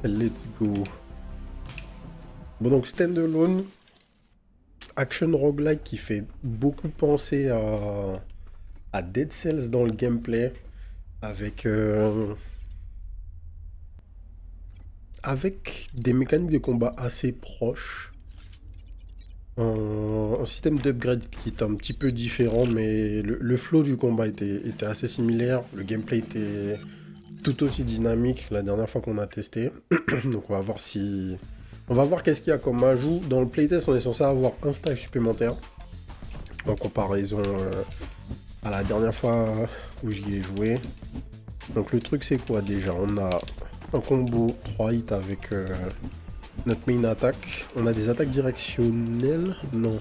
Let's go. Bon, donc standalone, action roguelike qui fait beaucoup penser à Dead Cells dans le gameplay, avec, avec des mécaniques de combat assez proches. Un système d'upgrade qui est un petit peu différent, mais le flow du combat était assez similaire. Le gameplay était tout aussi dynamique la dernière fois qu'on a testé. Donc on va voir si... On va voir qu'est-ce qu'il y a comme ajout. Dans le playtest, on est censé avoir un stage supplémentaire. En comparaison à la dernière fois où j'y ai joué. Donc le truc c'est quoi déjà? On a un combo 3 hits avec notre main attaque. On a des attaques directionnelles. Non.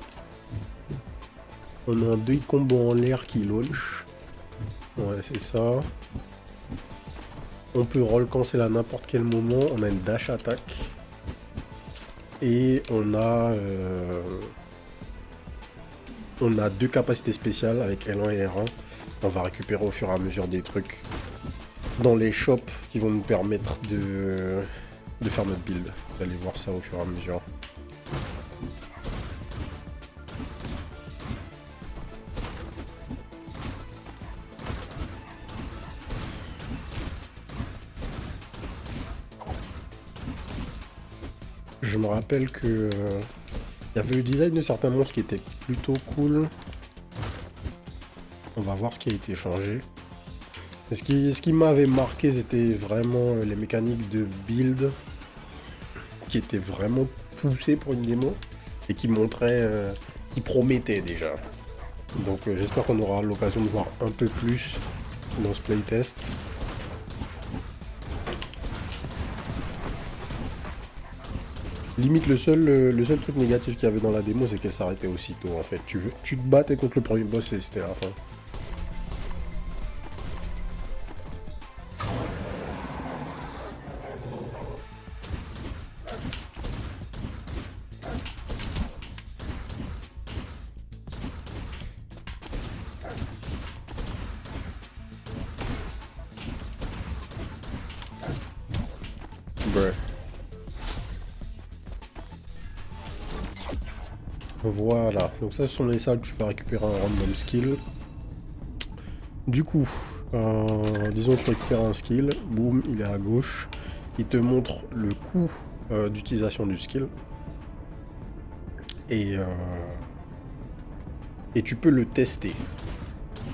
On a un 2 hit combo en l'air qui launch. Ouais, c'est ça. On peut roll cancel à n'importe quel moment. On a une dash attaque. Et on a deux capacités spéciales avec L1 et R1. On va récupérer au fur et à mesure des trucs dans les shops qui vont nous permettre de faire notre build. Vous allez voir ça au fur et à mesure. Je me rappelle que il y avait le design de certains monstres qui était plutôt cool. On va voir ce qui a été changé. Ce qui m'avait marqué, c'était vraiment les mécaniques de build qui étaient vraiment poussées pour une démo et qui montraient, qui promettaient déjà. Donc j'espère qu'on aura l'occasion de voir un peu plus dans ce playtest. Limite, le seul truc négatif qu'il y avait dans la démo, c'est qu'elle s'arrêtait aussitôt en fait. Tu te battais contre le premier boss et c'était la fin. Bruh. Voilà, donc ça ce sont les salles où tu vas récupérer un random skill. Du coup, disons que tu récupères un skill, boum, il est à gauche. Il te montre le coût d'utilisation du skill. Et tu peux le tester.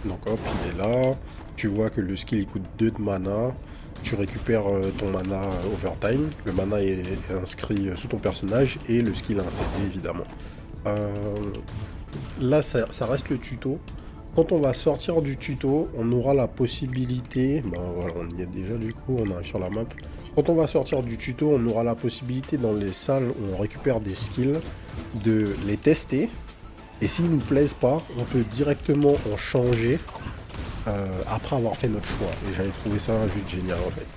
Donc hop, il est là. Tu vois que le skill il coûte 2 de mana. Tu récupères ton mana overtime. Le mana est inscrit sous ton personnage et le skill a un CD évidemment. Là, ça reste le tuto. Quand on va sortir du tuto, on aura la possibilité... Ben voilà, on y est déjà du coup, on arrive sur la map. Quand on va sortir du tuto, on aura la possibilité dans les salles où on récupère des skills de les tester. Et s'ils ne nous plaisent pas, on peut directement en changer après avoir fait notre choix. Et j'avais trouvé ça juste génial en fait.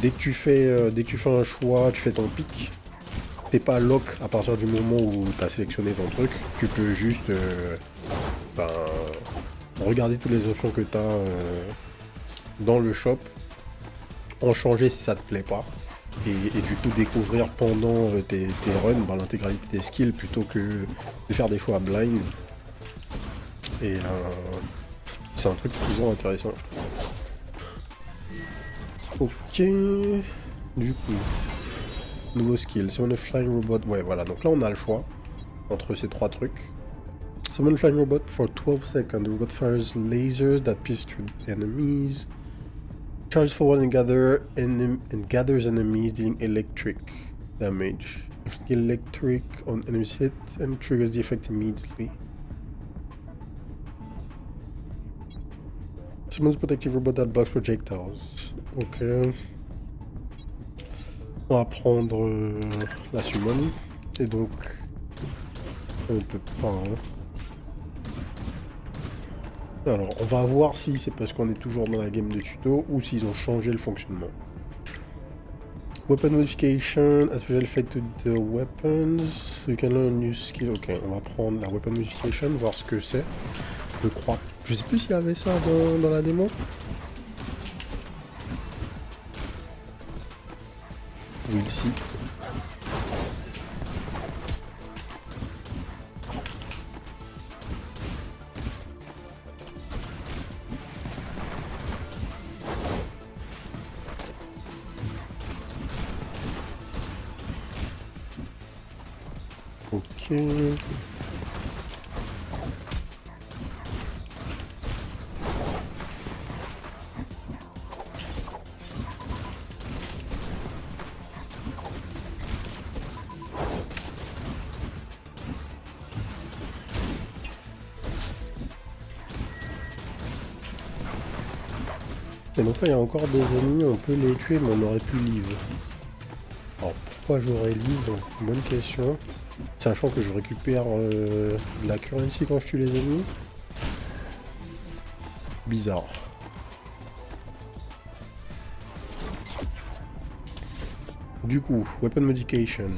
Dès que tu fais un choix, tu fais ton pic, t'es pas lock à partir du moment où tu as sélectionné ton truc. Tu peux juste regarder toutes les options que tu as dans le shop, en changer si ça te plaît pas. Et du coup découvrir pendant tes runs l'intégralité des skills plutôt que de faire des choix blind. Et c'est un truc toujours intéressant, je trouve. Ok. Du coup, nouveau skill. Summon a flying robot. Ouais, voilà. Donc là, on a le choix entre ces trois trucs. Summon a flying robot for 12 seconds. The robot fires lasers that pierce through enemies. Charges forward and gathers enemies, dealing electric damage. Inflicting electric on enemies hit and triggers the effect immediately. Summons protective robot that blocks projectiles. Ok. On va prendre la summon. Et donc, on peut pas. Hein. Alors, on va voir si c'est parce qu'on est toujours dans la game de tuto ou s'ils ont changé le fonctionnement. Weapon modification, a special effect to the weapons. You can learn a new skill. Ok, on va prendre la weapon modification, voir ce que c'est. Je crois. Je sais plus s'il y avait ça dans la démo. We'll see. Ok. Et donc là, il y a encore des ennemis, on peut les tuer, mais on aurait pu live. Alors pourquoi j'aurais live? Bonne question. Sachant que je récupère de la currency quand je tue les ennemis. Bizarre. Du coup, weapon modification.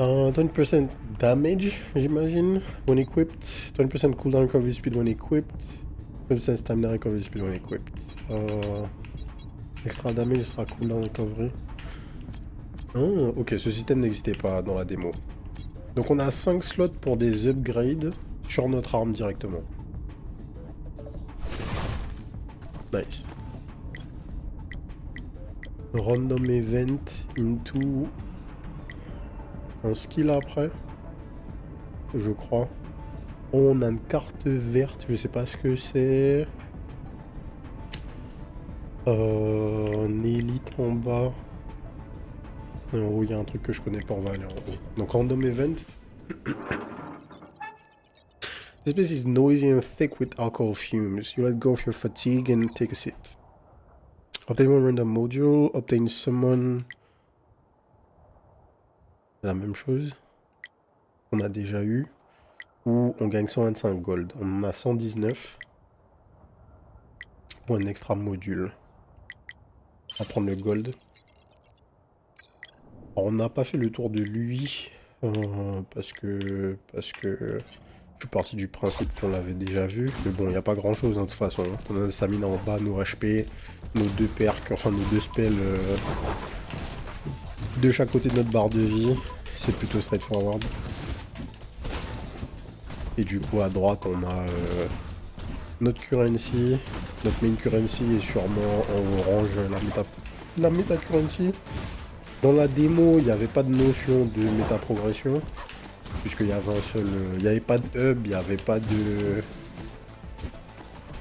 20% damage, j'imagine, when equipped. 20% cooldown recovery speed when equipped. 20% stamina recovery speed when equipped. Extra damage sera cooldown recovery. Ah, ok, ce système n'existait pas dans la démo. Donc on a 5 slots pour des upgrades sur notre arme directement. Nice. Random event into un skill après, je crois. Oh, on a une carte verte, je sais pas ce que c'est. Un élite en bas. En haut, il y a un truc que je connais pas, on va aller en haut. Donc random event. This place is noisy and thick with alcohol fumes. You let go of your fatigue and take a sit. Obtain one random module, obtain summon. C'est la même chose. On a déjà eu. Ou on gagne 125 gold. On en a 119. Ou un extra module. On va prendre le gold. Alors, on n'a pas fait le tour de lui. Parce que je suis parti du principe qu'on l'avait déjà vu. Mais bon, il n'y a pas grand chose de toute façon. On a le stamina en bas, nos HP, nos deux perks, enfin nos deux spells de chaque côté de notre barre de vie. C'est plutôt straightforward. Et du coup, à droite, on a notre currency. Notre main currency est sûrement en orange, la méta currency. Dans la démo, il n'y avait pas de notion de méta progression. Puisqu'il y avait un seul. Il n'y avait pas de hub, il n'y avait pas de.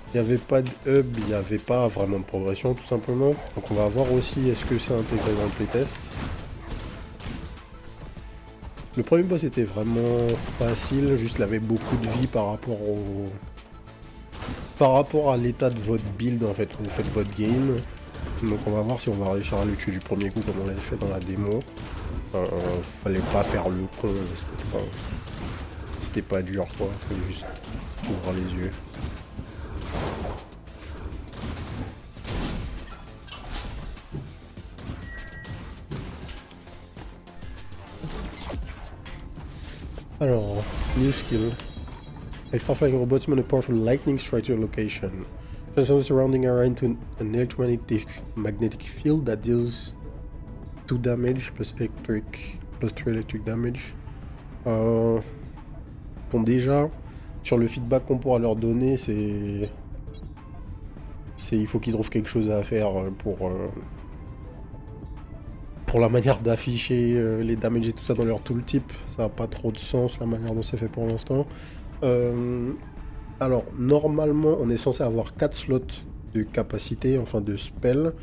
Il n'y avait pas de hub, il n'y avait pas vraiment de progression tout simplement. Donc on va voir aussi est-ce que c'est intégré dans le playtest. Le premier boss était vraiment facile, juste il avait beaucoup de vie par rapport à l'état de votre build en fait, quand vous faites votre game. Donc on va voir si on va réussir à le tuer du premier coup comme on l'avait fait dans la démo. Fallait pas faire le con, c'était pas dur quoi, fallait juste ouvrir les yeux. Alors, new skill. Extra flying robots mount a powerful lightning strike to your location. Transform the surrounding area into an electromagnetic field that deals 2 damage plus 3 electric damage. Bon déjà, sur le feedback qu'on pourra leur donner, c'est il faut qu'ils trouvent quelque chose à faire pour la manière d'afficher les damages et tout ça dans leur tooltip. Ça n'a pas trop de sens la manière dont c'est fait pour l'instant. Alors, normalement, on est censé avoir 4 slots de capacité, enfin de spell.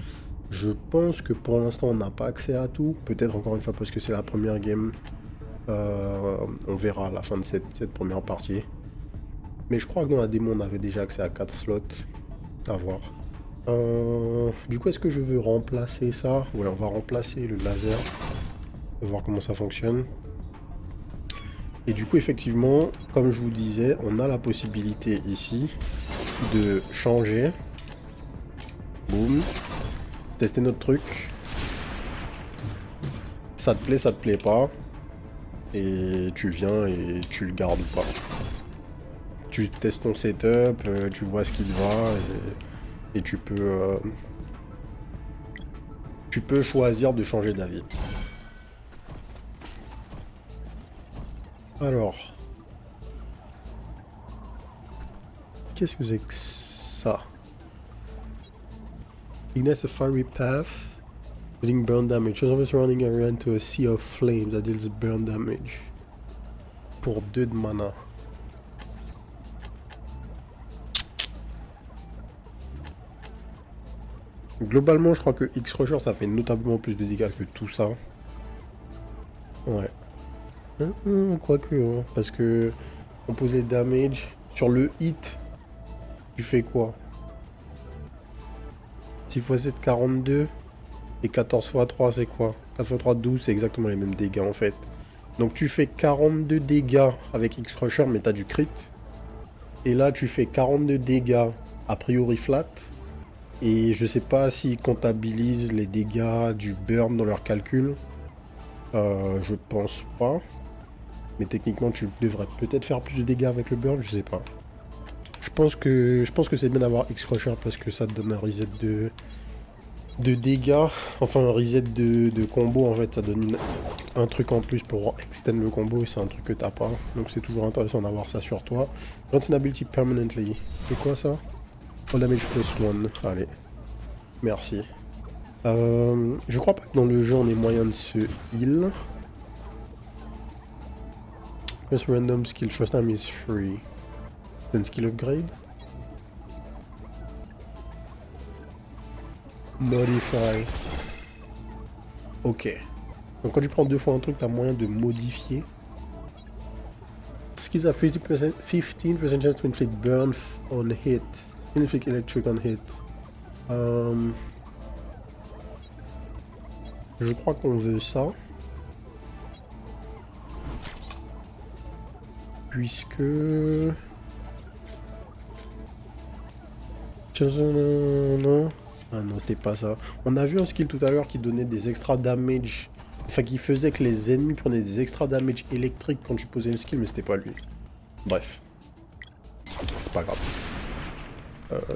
Je pense que pour l'instant, on n'a pas accès à tout. Peut-être encore une fois parce que c'est la première game. On verra à la fin de cette première partie. Mais je crois que dans la démo, on avait déjà accès à 4 slots. À voir. Du coup, est-ce que je veux remplacer ça? Ouais, on va remplacer le laser. On va voir comment ça fonctionne. Et du coup, effectivement, comme je vous disais, on a la possibilité ici de changer. Boum. Tester notre truc. Ça te plaît pas. Et tu viens et tu le gardes ou pas. Tu testes ton setup, tu vois ce qui te va et tu peux tu peux choisir de changer d'avis. Alors, qu'est-ce que c'est que ça? Ignite a fiery path, dealing burn damage. Transform the surrounding area into a sea of flames that deals burn damage. Pour 2 de mana. Globalement, je crois que X-Rusher, ça fait notablement plus de dégâts que tout ça. Ouais. Quoique, hein, parce que on pose les damage. Sur le hit, tu fais quoi? 6 x 7, 42. Et 14 x 3, c'est quoi? 4 x 3, 12, c'est exactement les mêmes dégâts en fait. Donc tu fais 42 dégâts avec X-Crusher, mais t'as du crit. Et là, tu fais 42 dégâts a priori flat. Et je sais pas s'ils comptabilisent les dégâts du burn dans leur calcul. Je pense pas. Mais techniquement, tu devrais peut-être faire plus de dégâts avec le burn, je sais pas. Je pense que c'est bien d'avoir X-Crusher parce que ça te donne un reset de dégâts. Enfin, un reset de combo, en fait. Ça donne un truc en plus pour extend le combo et c'est un truc que t'as pas. Donc c'est toujours intéressant d'avoir ça sur toi. Grant an ability permanently. C'est quoi ça? All damage +1. Allez. Merci. Je crois pas que dans le jeu on ait moyen de se heal. Press random skill. First time is free. Then skill upgrade. Modify. Ok. Donc quand tu prends 2 fois un truc, t'as moyen de modifier. Skills have 15% chance to inflict burn on hit. Inflict electric on hit. Je crois qu'on veut ça. Puisque... Ah non, c'était pas ça. On a vu un skill tout à l'heure qui donnait des extra damage. Enfin, qui faisait que les ennemis prenaient des extra damage électriques quand tu posais le skill, mais c'était pas lui. Bref. C'est pas grave.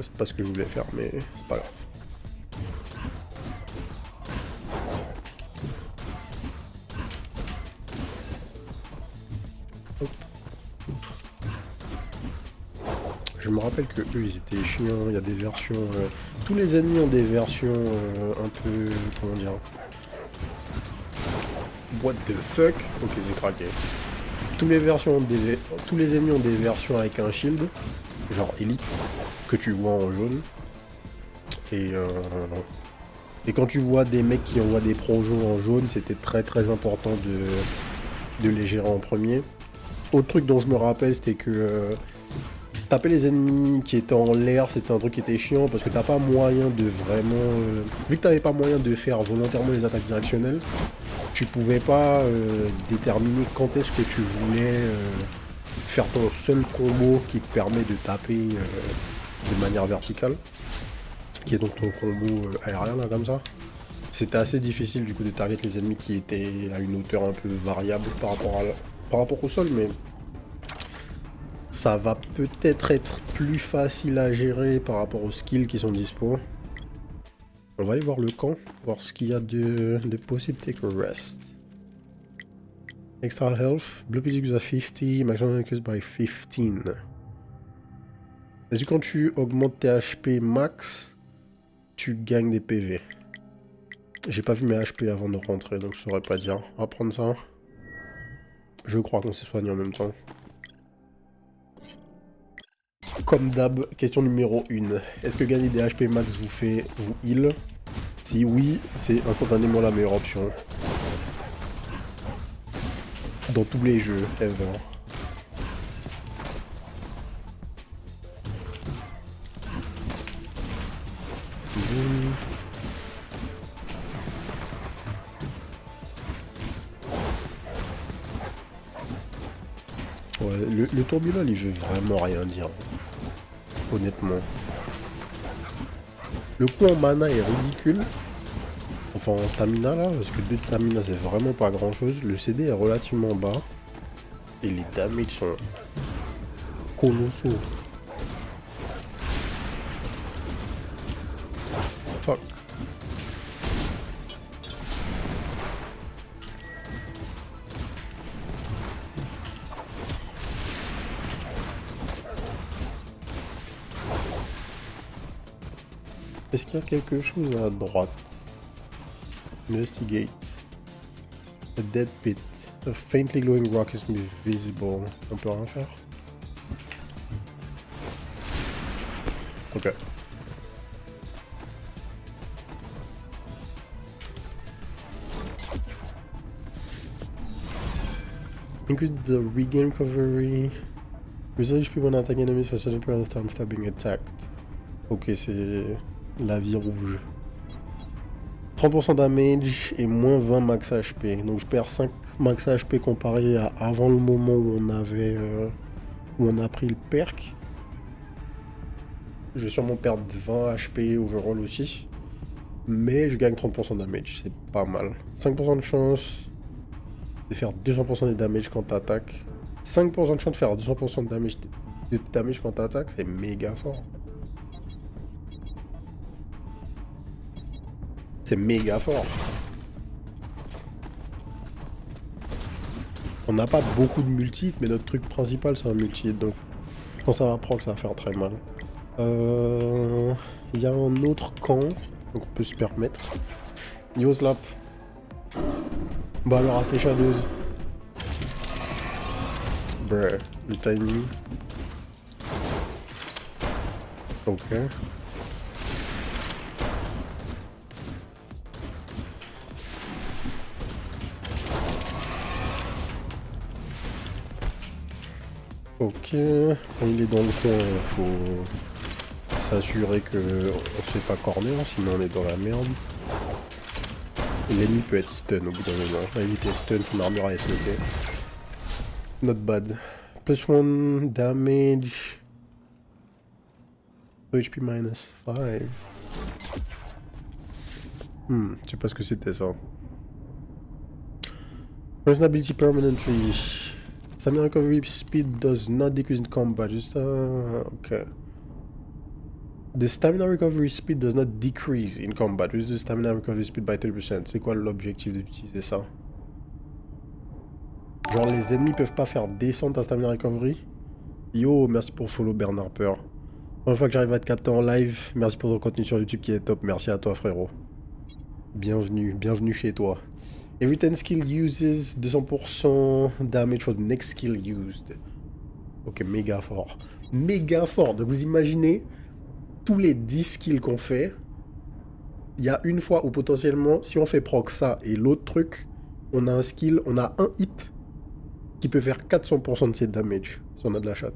C'est pas ce que je voulais faire, mais c'est pas grave. Hop. Je me rappelle que eux ils étaient chiants, il y a des versions... tous les ennemis ont des versions un peu... comment dire... What the fuck? Ok, c'est craqué. Tous les ennemis ont des versions avec un shield, genre Elite, que tu vois en jaune. Et quand tu vois des mecs qui envoient des projos en jaune, c'était très très important de les gérer en premier. Autre truc dont je me rappelle, c'était que taper les ennemis qui étaient en l'air, c'était un truc qui était chiant parce que t'as pas moyen de vraiment... vu que t'avais pas moyen de faire volontairement les attaques directionnelles, tu pouvais pas déterminer quand est-ce que tu voulais faire ton seul combo qui te permet de taper de manière verticale, qui est donc ton combo aérien là comme ça. C'était assez difficile du coup de target les ennemis qui étaient à une hauteur un peu variable par rapport au sol, mais ça va peut-être être plus facile à gérer par rapport aux skills qui sont dispo. On va aller voir le camp, voir ce qu'il y a de possible. Take a rest. Extra health. Blue physics à 50. Maximum increase by 15. Est-ce que quand tu augmentes tes HP max, tu gagnes des PV? J'ai pas vu mes HP avant de rentrer, donc je saurais pas dire. On va prendre ça. Je crois qu'on s'est soigné en même temps. Comme d'hab, question numéro 1. Est-ce que gagner des HP max vous heal? Si oui, c'est instantanément la meilleure option. Dans tous les jeux, ever. Ouais, le tourbillon, il veut vraiment rien dire. Honnêtement. Le coup en mana est ridicule. Enfin en stamina là, parce que 2 de stamina c'est vraiment pas grand chose. Le CD est relativement bas. Et les damages sont colossaux. Fuck. Est-ce qu'il y a quelque chose à droite? Investigate. A dead pit. A faintly glowing rock is visible. On peut rien faire? Ok. Increase the regain recovery. Reserve HP when attacking enemies for a certain period of time after being attacked. Ok, c'est la vie rouge. 30% damage et moins 20 max HP. Donc je perds 5 max HP comparé à avant le moment où on avait où on a pris le perk. Je vais sûrement perdre 20 HP overall aussi. Mais je gagne 30% de damage, c'est pas mal. 5% de chance de faire 200% des damage quand t'attaques. 5% de chance de faire 200% de damage quand t'attaques, c'est méga fort. C'est méga fort. On n'a pas beaucoup de multi, mais notre truc principal c'est un multi, donc quand ça va proc, ça va faire très mal. Il y a un autre camp, donc on peut se permettre. Yo slap. Bah alors assez Shadows. Bruh, le timing. Ok. Ok, quand il est dans le coin, il faut s'assurer qu'on se fait pas corner, sinon on est dans la merde. Et l'ennemi peut être stun au bout d'un moment. Là, il était stun, son armure est sautée. Not bad. Plus 1 damage. HP minus 5. Je sais pas ce que c'était ça. Personal ability permanently. Stamina recovery speed does not decrease in combat. Just okay. The stamina recovery speed does not decrease in combat. Reduce the stamina recovery speed by 30%. C'est quoi l'objectif d'utiliser ça? Genre les ennemis peuvent pas faire descendre ta stamina recovery? Yo, merci pour follow Bernard Peur. Première fois que j'arrive à te capter en live, merci pour ton contenu sur YouTube qui est top. Merci à toi frérot. Bienvenue chez toi. Every 10 skill uses 200% damage for the next skill used. Ok, méga fort. Méga fort. Donc vous imaginez, tous les 10 skills qu'on fait, il y a une fois où potentiellement, si on fait proc ça et l'autre truc, on a un skill, on a un hit qui peut faire 400% de ses damage, si on a de la chatte.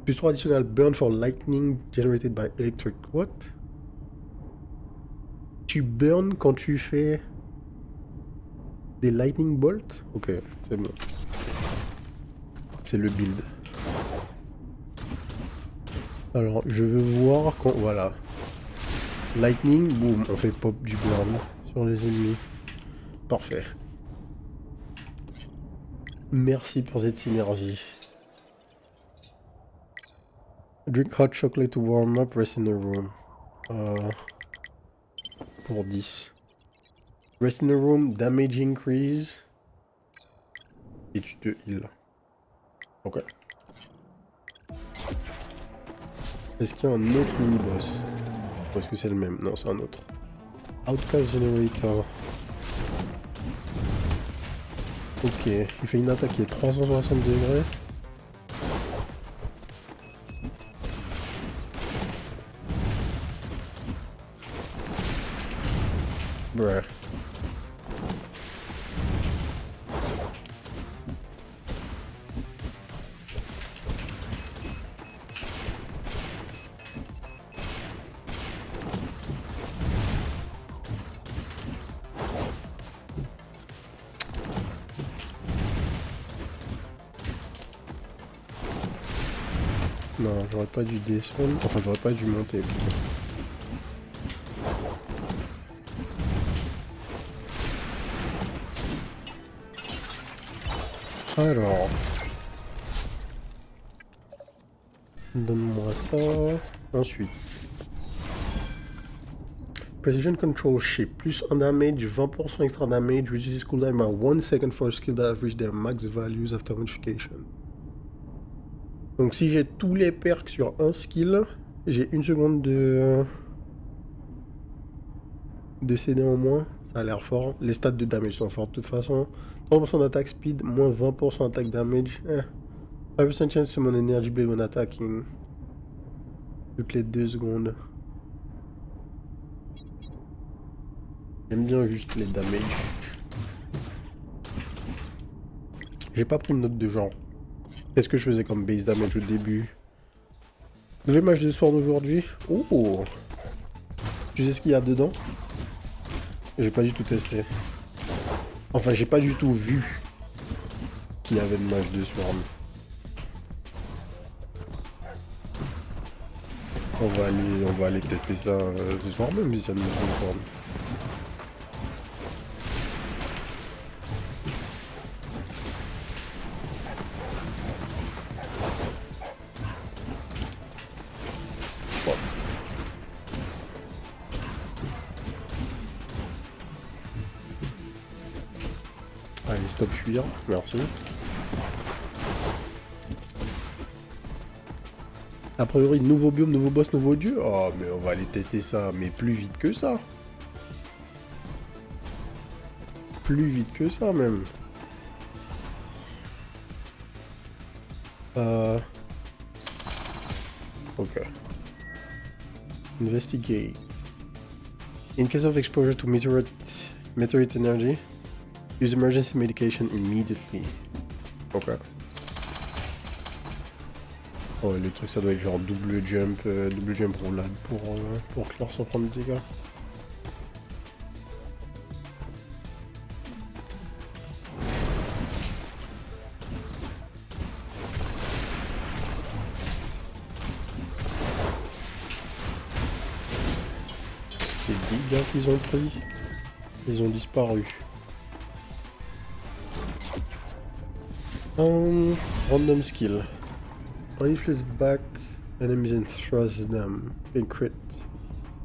Plus 3 additional burn for lightning generated by electric. What? Tu burn quand tu fais des lightning bolt? Ok, c'est bon. C'est le build. Alors, je veux voir quand... Voilà. Lightning, boum, on fait pop du burn sur les ennemis. Parfait. Merci pour cette synergie. Drink hot chocolate to warm up, rest in the room. Pour 10. Rest in the room, damage increase. Et tu te heal. Ok. Est-ce qu'il y a un autre mini-boss? Ou est-ce que c'est le même? Non, c'est un autre. Outcast Generator. Ok, il fait une attaque qui est 360 degrés. Bruh. Non, j'aurais pas dû descendre. Enfin, j'aurais pas dû monter. Alors. Donne-moi ça. Ensuite. Precision Control Ship. Plus 1 damage, 20% extra damage. Reduces cooldown by 1 second for skills that have reached their max values after modification. Donc si j'ai tous les perks sur un skill, j'ai 1 seconde de 2 CD en moins, ça a l'air fort. Les stats de damage sont forts de toute façon. 30% d'attaque speed, moins 20% d'attaque damage. 5% chance to summon energy blade when attacking. Toutes les 2 secondes. J'aime bien juste les damages. J'ai pas pris une note de genre. Qu'est-ce que je faisais comme base damage au début? Nouvel match de Sword aujourd'hui. Oh! Tu sais ce qu'il y a dedans? J'ai pas du tout testé. Enfin, j'ai pas du tout vu qu'il y avait de match de Sword. On va aller tester ça ce soir même si ça nous fait Sword. Allez, stop fuir, merci. A priori, nouveau biome, nouveau boss, nouveau dieu. Oh, mais on va aller tester ça, mais plus vite que ça. Plus vite que ça, même. Ok. Investigate. In case of exposure to meteorite energy, use emergency medication immediately. Ok. Oh, le truc, ça doit être genre double jump roulade pour clore sans prendre de dégâts. Les dégâts qu'ils ont pris, ils ont disparu. Random skill. Only flips back enemies and thrusts them. And crit.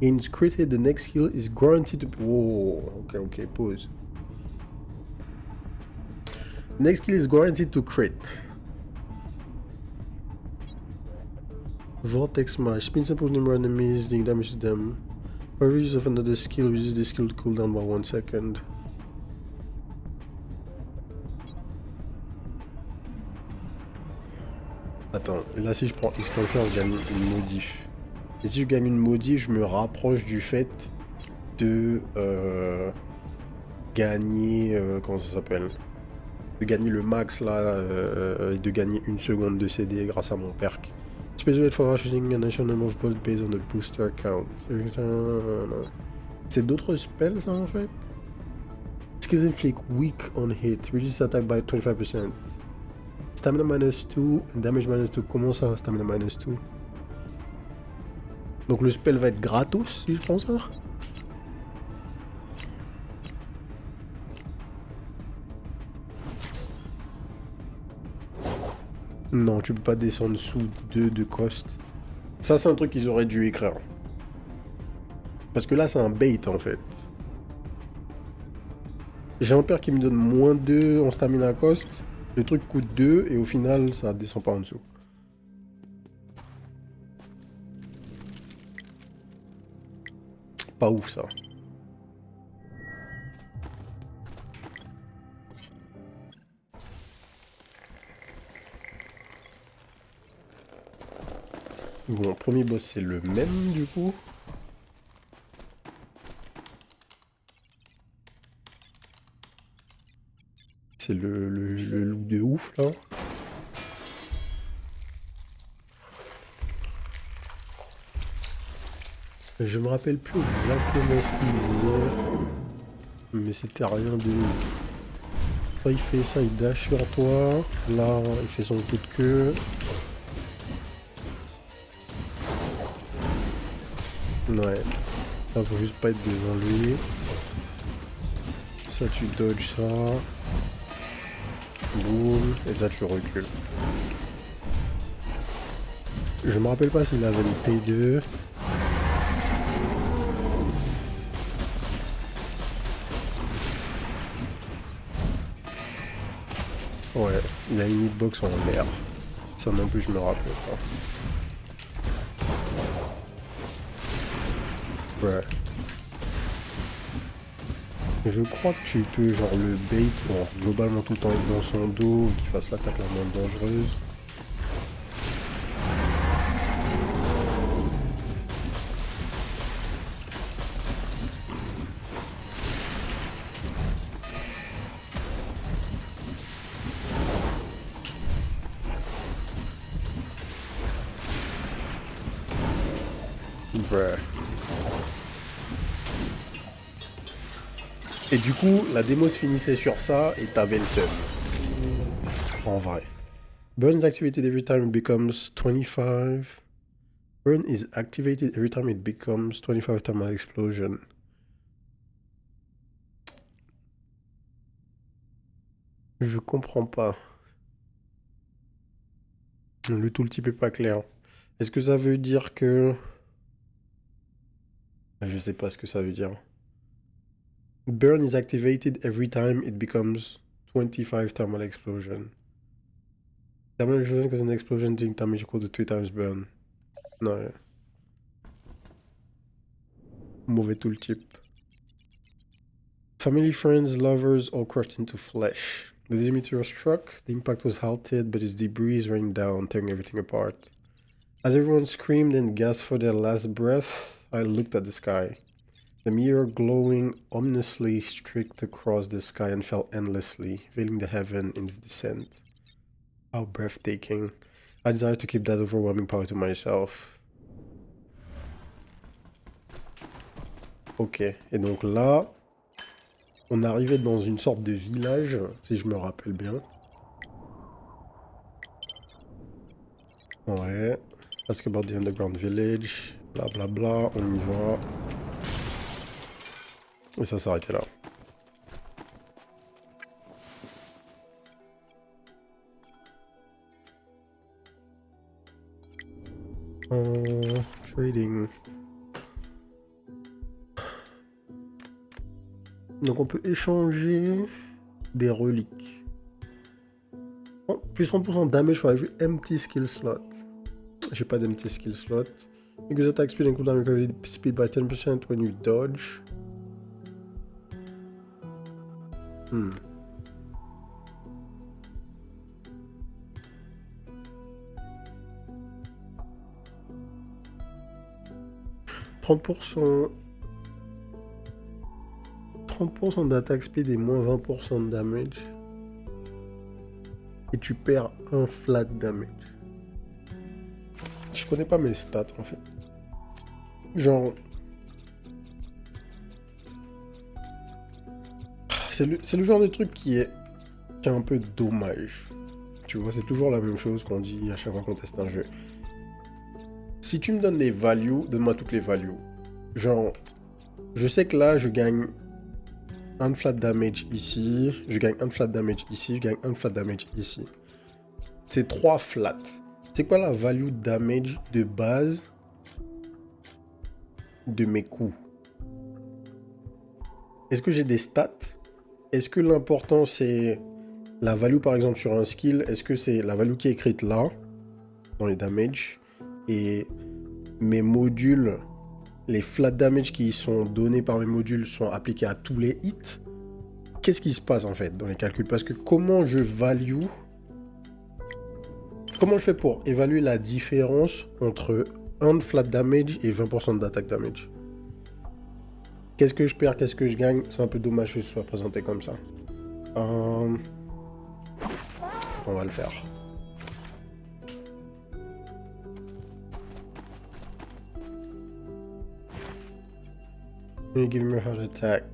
Gains crit hit, the next skill is guaranteed to... Whoa, okay, pause. Next skill is guaranteed to crit. Vortex Smash. Spin simple number of enemies, dealing damage to them. For use of another skill, reduces the skill cooldown by 1 second. Attends, et là si je prends Explosion, je gagne une modif. Et si je gagne une modif, je me rapproche du fait de gagner... comment ça s'appelle? De gagner le max là, et de gagner 1 seconde de CD grâce à mon perk. Special for using a national number of boss based on the booster count. C'est d'autres spells ça en fait? Skills inflict weak on hit, reduce attack by 25%. Stamina -2 and damage -2. Comment ça, stamina -2? Donc le spell va être gratos si je prends ça? Non, tu peux pas descendre sous 2 de cost. Ça, c'est un truc qu'ils auraient dû écrire. Parce que là, c'est un bait en fait. J'ai un père qui me donne -2 en stamina cost. Le truc coûte 2 et au final, ça descend pas en dessous. Pas ouf ça. Bon, premier boss c'est le même du coup. C'est le loup de ouf là. Je me rappelle plus exactement ce qu'il faisait. Mais c'était rien de ouf. Là il fait ça, il dash sur toi. Là il fait son coup de queue. Ouais. Là faut juste pas être devant lui. Ça tu dodges ça. Boum. Et ça tu recules. Je me rappelle pas s'il avait une P2. Ouais, il y a une hitbox en l'air. Ça non plus je me rappelle pas. Ouais. Je crois que tu peux genre le bait pour globalement tout le temps être dans son dos et qu'il fasse l'attaque la moins dangereuse. Bruh. Et du coup, la démo se finissait sur ça et t'avais le seum. En vrai. Burn is activated every time it becomes 25. Burn is activated every time it becomes 25 thermal explosion. Je comprends pas. Le tooltip est pas clair. Est-ce que ça veut dire que... Je sais pas ce que ça veut dire. Burn is activated every time it becomes 25 thermal explosion. Thermal explosion because an explosion doing damage equal to 3 times burn. Non. Mauvais tooltip. Family, friends, lovers all crushed into flesh. The meteor struck, the impact was halted, but its debris rained down, tearing everything apart. As everyone screamed and gasped for their last breath, I looked at the sky. The meteor glowing ominously streaked across the sky and fell endlessly, veiling the heaven in its descent. How breathtaking. I desired to keep that overwhelming power to myself. Ok, et donc là, on arrivait dans une sorte de village, si je me rappelle bien. Ouais, ask about the underground village, blablabla, bla bla, on y va. Et ça s'arrêtait là. Trading. Donc on peut échanger des reliques. Oh, plus 30% damage for every empty skill slot. J'ai pas d'empty skill slot. Increase attack speed and cooldown recovery speed by 10% when you dodge. 30%... 30% d'attaque speed et moins 20% de damage. Et tu perds un flat damage. Je connais pas mes stats en fait. Genre... C'est le genre de truc qui est un peu dommage. Tu vois, c'est toujours la même chose qu'on dit à chaque fois qu'on teste un jeu. Si tu me donnes les values, donne-moi toutes les values. Genre, je sais que là, je gagne un flat damage ici, je gagne un flat damage ici, je gagne un flat damage ici. C'est 3 flats. C'est quoi la value damage de base de mes coups? Est-ce que j'ai des stats? Est-ce que l'important c'est la value par exemple sur un skill? Est-ce que c'est la value qui est écrite là, dans les damages? Et mes modules, les flat damage qui sont donnés par mes modules sont appliqués à tous les hits? Qu'est-ce qui se passe en fait dans les calculs? Parce que comment je value... Comment je fais pour évaluer la différence entre un flat damage et 20% d'attaque damage? Qu'est-ce que je perds, qu'est-ce que je gagne? C'est un peu dommage que ce soit présenté comme ça. On va le faire. Give me a heart attack.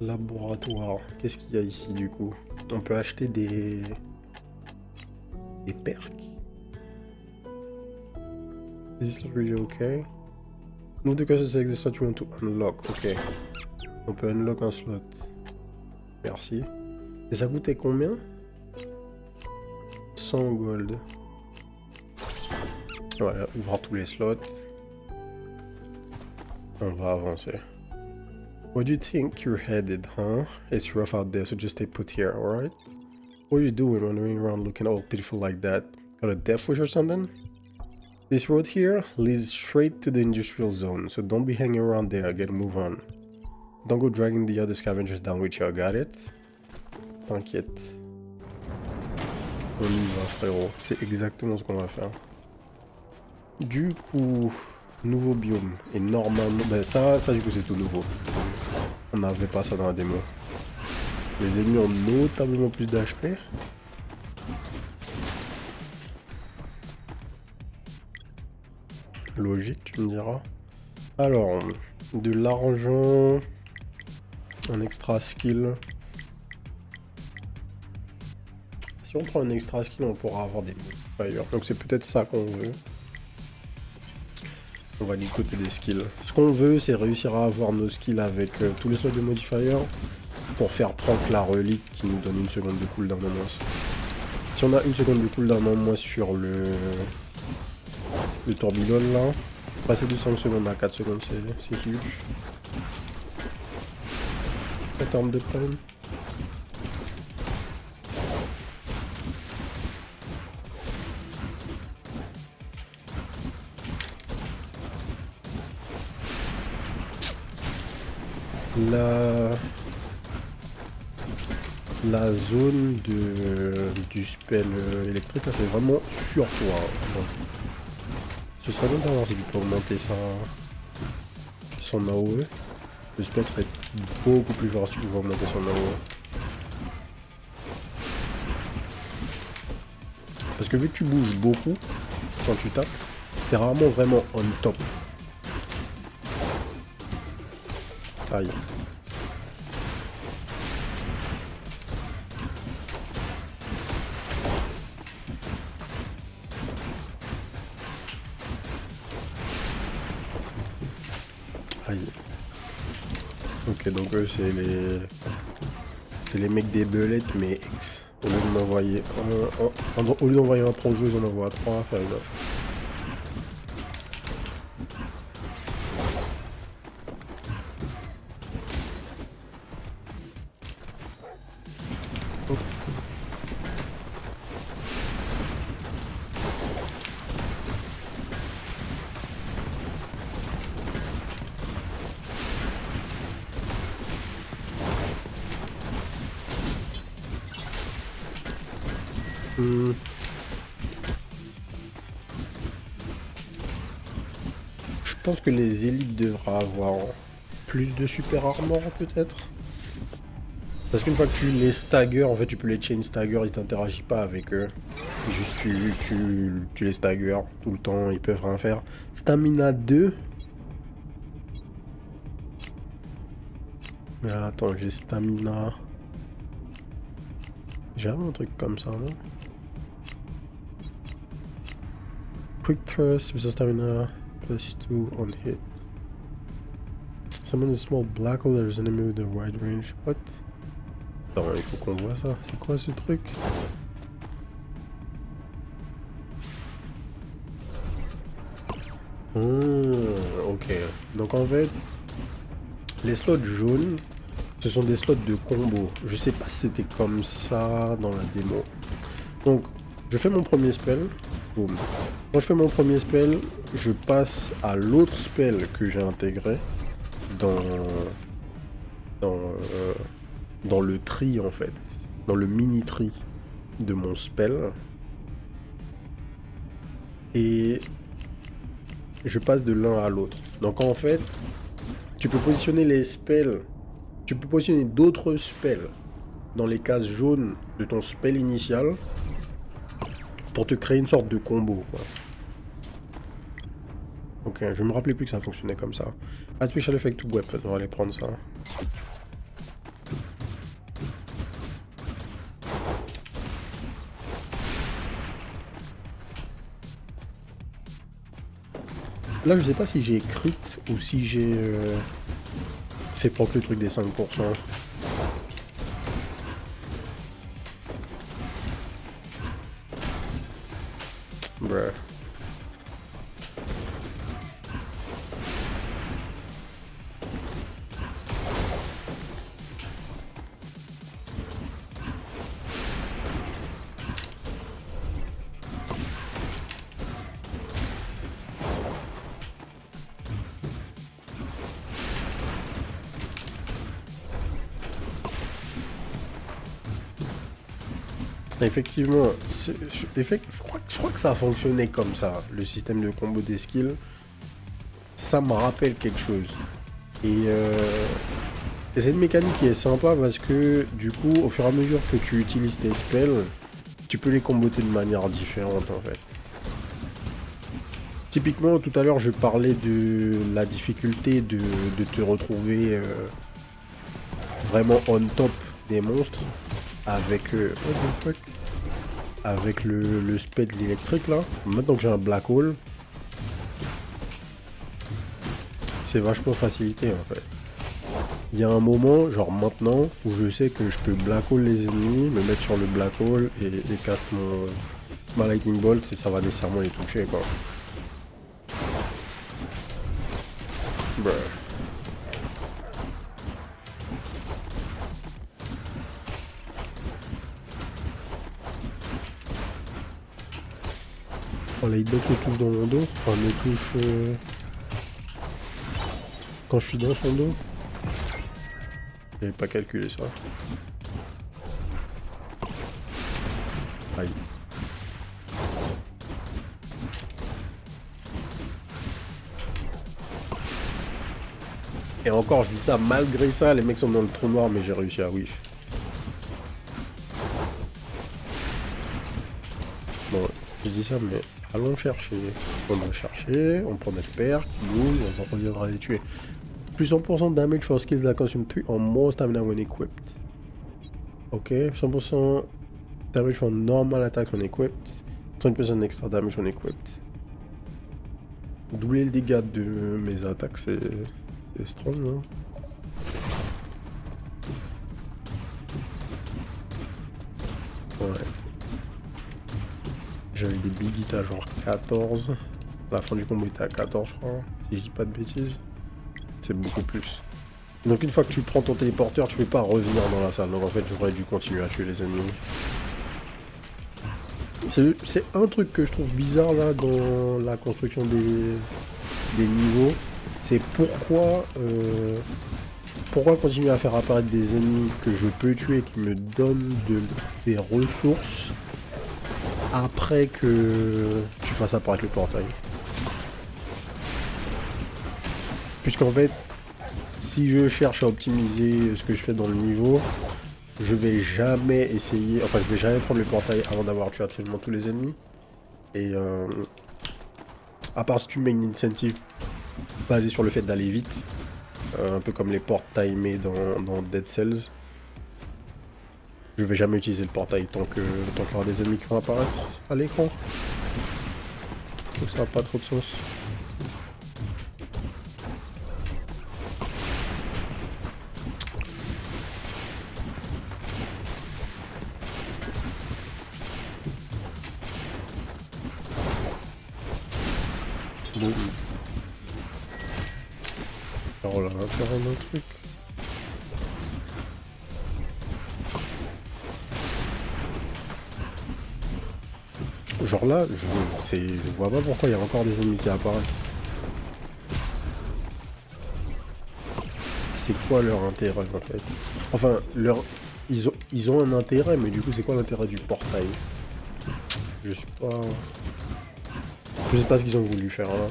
Laboratoire. Qu'est-ce qu'il y a ici du coup? On peut acheter des perks. Is this really okay? Move the cursor to select the slot you want to unlock. Ok. On peut unlock un slot. Merci. Et ça coûtait combien? 100 gold. Voilà, ouvrir tous les slots. On va avancer. Where do you think you're headed, huh? It's rough out there, so just stay put here, alright? What are you doing wandering around looking all pitiful like that? Got a death wish or something? This road here leads straight to the industrial zone, so don't be hanging around there, get a move on. Don't go dragging the other scavengers down with you, got it? T'inquiète. On y va, frérot. C'est exactement ce qu'on va faire. Du coup, nouveau biome. Et normalement... Ben ça du coup, c'est tout nouveau. On n'avait pas ça dans la démo. Les ennemis ont notablement plus d'HP. Logique, tu me diras. Alors, de l'argent... Un extra skill. Si on prend un extra skill, on pourra avoir des modifiers. Donc c'est peut-être ça qu'on veut. On va du côté des skills. Ce qu'on veut, c'est réussir à avoir nos skills avec tous les sortes de modifiers pour faire prendre la relique qui nous donne une seconde de cooldown en moins. Si on a une seconde de cooldown en moins sur le tourbillon là, passer de 5 secondes à 4 secondes, c'est huge. En termes de time. La zone du spell électrique, c'est vraiment sur toi. Ce serait bien de savoir si tu peux augmenter son AOE. Le spell serait beaucoup plus fort si tu pouvais augmenter son AOE. Parce que vu que tu bouges beaucoup quand tu tapes, t'es rarement vraiment on top. Aïe. Aïe. Ok, donc eux c'est les mecs des belettes mais X. Au lieu de m'envoyer au lieu d'envoyer un pro-joueuse, on envoie 3 à faire une offre. Je pense que les élites devraient avoir plus de super armor peut-être. Parce qu'une fois que tu les stagger, en fait tu peux les chain stagger, ils t'interagissent pas avec eux. Juste tu les stagger tout le temps, ils peuvent rien faire. Stamina 2. Mais attends, j'ai stamina. J'ai un truc comme ça, non? Quick thrust with stamina +2 on hit. Summon a small black hole, there's an enemy with a wide range. What? Attends, il faut qu'on voit ça. C'est quoi ce truc? Ok. Donc en fait, les slots jaunes, ce sont des slots de combo. Je sais pas si c'était comme ça dans la démo. Donc, je fais mon premier spell. Boum. Quand je fais mon premier spell, je passe à l'autre spell que j'ai intégré dans le tri en fait. Dans le mini tri de mon spell. Et je passe de l'un à l'autre. Donc en fait, tu peux positionner les spells. Tu peux positionner d'autres spells dans les cases jaunes de ton spell initial pour te créer une sorte de combo, quoi. Ok, je me rappelais plus que ça fonctionnait comme ça. Ah, Special Effect Weapon, on va aller prendre ça. Là, je sais pas si j'ai crit ou si j'ai fait proc le truc des 5%. Bruh. Effectivement, je crois que ça a fonctionné comme ça, le système de combo des skills. Ça me rappelle quelque chose. Et c'est une mécanique qui est sympa parce que du coup, au fur et à mesure que tu utilises tes spells, tu peux les comboter de manière différente en fait. Typiquement, tout à l'heure, je parlais de la difficulté de te retrouver vraiment on top des monstres avec, what the fuck, avec le spell de l'électrique là. Maintenant que j'ai un black hole, c'est vachement facilité en fait. Il y a un moment, genre maintenant, où je sais que je peux black hole les ennemis, me mettre sur le black hole et cast ma lightning bolt et ça va nécessairement les toucher quoi. Bruh. Oh, la hitbox me touche dans mon dos, enfin me touche quand je suis dans son dos. J'avais pas calculé ça. Aïe. Et encore, je dis ça, malgré ça, les mecs sont dans le trou noir, mais j'ai réussi à whiff. Bon, je dis ça, mais allons chercher. On va chercher, on prend notre perk, boum, on reviendra les tuer. Plus 100% damage for skills that consume 3 or more stamina when equipped. Ok, 100% damage for normal attack when equipped. 30% extra damage when equipped. Doubler le dégât de mes attaques, c'est strong, hein. Ouais. J'avais des big hits à genre 14. La fin du combo était à 14, je crois. Si je dis pas de bêtises. C'est beaucoup plus. Donc une fois que tu prends ton téléporteur, tu peux pas revenir dans la salle. Donc en fait, j'aurais dû continuer à tuer les ennemis. C'est un truc que je trouve bizarre là dans la construction des niveaux. C'est pourquoi continuer à faire apparaître des ennemis que je peux tuer qui me donnent des ressources après que tu fasses apparaître le portail. Puisqu'en fait, si je cherche à optimiser ce que je fais dans le niveau, je vais jamais essayer, enfin je vais jamais prendre le portail avant d'avoir tué absolument tous les ennemis. Et à part si tu mets une incentive basée sur le fait d'aller vite, un peu comme les portes timées dans Dead Cells, je vais jamais utiliser le portail tant qu'il y aura des ennemis qui vont apparaître à l'écran. Donc ça n'a pas trop de sens. Bon. Alors là, on va faire un autre truc. Genre là, je vois pas pourquoi il y a encore des ennemis qui apparaissent. C'est quoi leur intérêt en fait? Enfin, ils ont un intérêt, mais du coup, c'est quoi l'intérêt du portail? Je sais pas. Je sais pas ce qu'ils ont voulu faire là.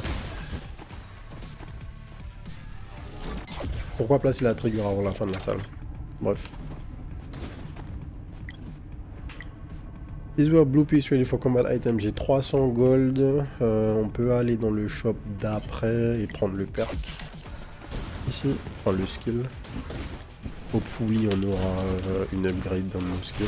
Pourquoi placer la trigger avant la fin de la salle? Bref. These were blue piece ready for combat item. J'ai 300 gold. On peut aller dans le shop d'après et prendre le perk. Ici. Enfin, le skill. Hopefully, on aura une upgrade dans nos skills.